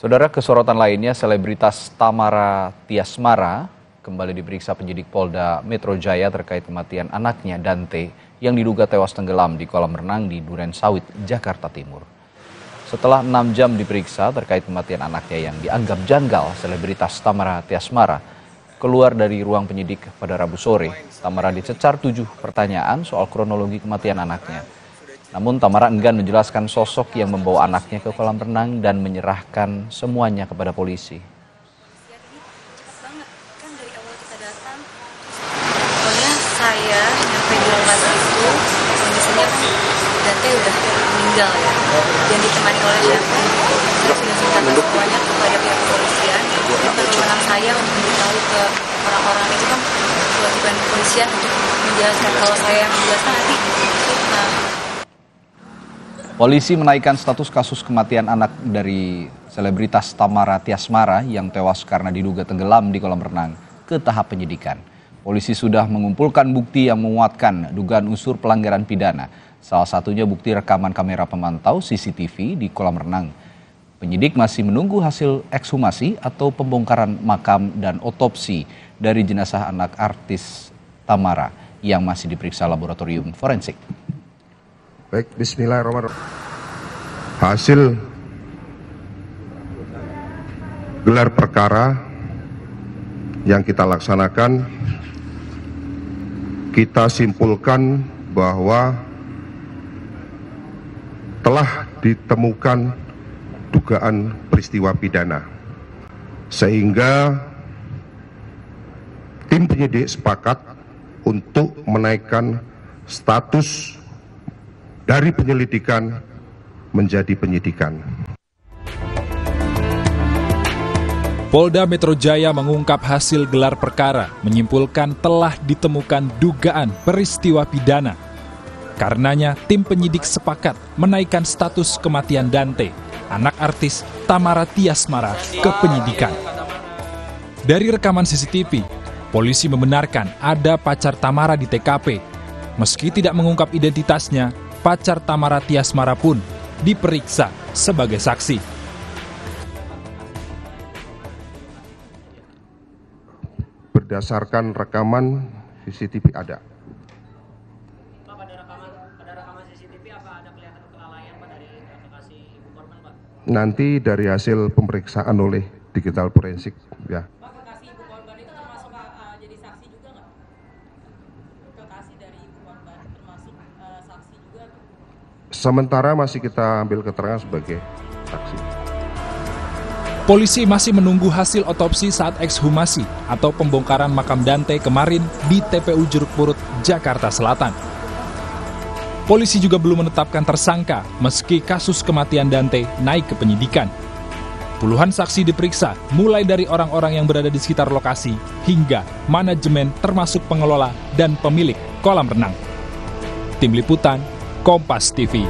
Saudara, kesorotan lainnya, selebritas Tamara Tiasmara kembali diperiksa penyidik Polda Metro Jaya terkait kematian anaknya Dante yang diduga tewas tenggelam di kolam renang di Durensawit, Jakarta Timur. Setelah 6 jam diperiksa terkait kematian anaknya yang dianggap janggal, selebritas Tamara Tiasmara keluar dari ruang penyidik pada Rabu sore. Tamara dicecar 7 pertanyaan soal kronologi kematian anaknya. Namun Tamara enggan menjelaskan sosok yang membawa anaknya ke kolam renang dan menyerahkan semuanya kepada polisi. Pokoknya saya nyampe di lokasi itu, kondisinya kan Dante udah meninggal ya. Dan ditemani oleh siapa? Saya sudah minta semuanya kepada pihak kepolisian. Dan permohonan saya untuk memberitahu ke orang-orang itu kan kewajiban kepolisian untuk menjelaskan. Kalau saya yang menjelaskan nanti Polisi menaikkan status kasus kematian anak dari selebritas Tamara Tiasmara yang tewas karena diduga tenggelam di kolam renang ke tahap penyidikan. Polisi sudah mengumpulkan bukti yang menguatkan dugaan unsur pelanggaran pidana. Salah satunya bukti rekaman kamera pemantau CCTV di kolam renang. Penyidik masih menunggu hasil ekshumasi atau pembongkaran makam dan otopsi dari jenazah anak artis Tamara yang masih diperiksa laboratorium forensik. Baik, bismillahirrahmanirrahim. Hasil gelar perkara yang kita laksanakan, kita simpulkan bahwa telah ditemukan dugaan peristiwa pidana, sehingga tim penyidik sepakat untuk menaikkan status dari penyelidikan menjadi penyidikan. Polda Metro Jaya mengungkap hasil gelar perkara, menyimpulkan telah ditemukan dugaan peristiwa pidana. Karenanya, tim penyidik sepakat menaikkan status kematian Dante, anak artis Tamara Tiasmara, ke penyidikan. Dari rekaman CCTV, polisi membenarkan ada pacar Tamara di TKP. Meski tidak mengungkap identitasnya, pacar Tamara Tiasmara pun diperiksa sebagai saksi. Berdasarkan rekaman CCTV ada. Pak, pada rekaman CCTV apa ada kelihatan kelalaian Pak dari lokasi ibu korban Pak? Nanti dari hasil pemeriksaan oleh digital forensik ya. Pak, kekasih ibu korban itu termasuk jadi saksi juga nggak? Kekasih dari ibu korban termasuk saksi juga nggak? Sementara masih kita ambil keterangan sebagai saksi. Polisi masih menunggu hasil otopsi saat ekshumasi atau pembongkaran makam Dante kemarin di TPU Jeruk Purut, Jakarta Selatan. Polisi juga belum menetapkan tersangka meski kasus kematian Dante naik ke penyidikan. Puluhan saksi diperiksa, mulai dari orang-orang yang berada di sekitar lokasi hingga manajemen termasuk pengelola dan pemilik kolam renang. Tim Liputan, Kompas TV.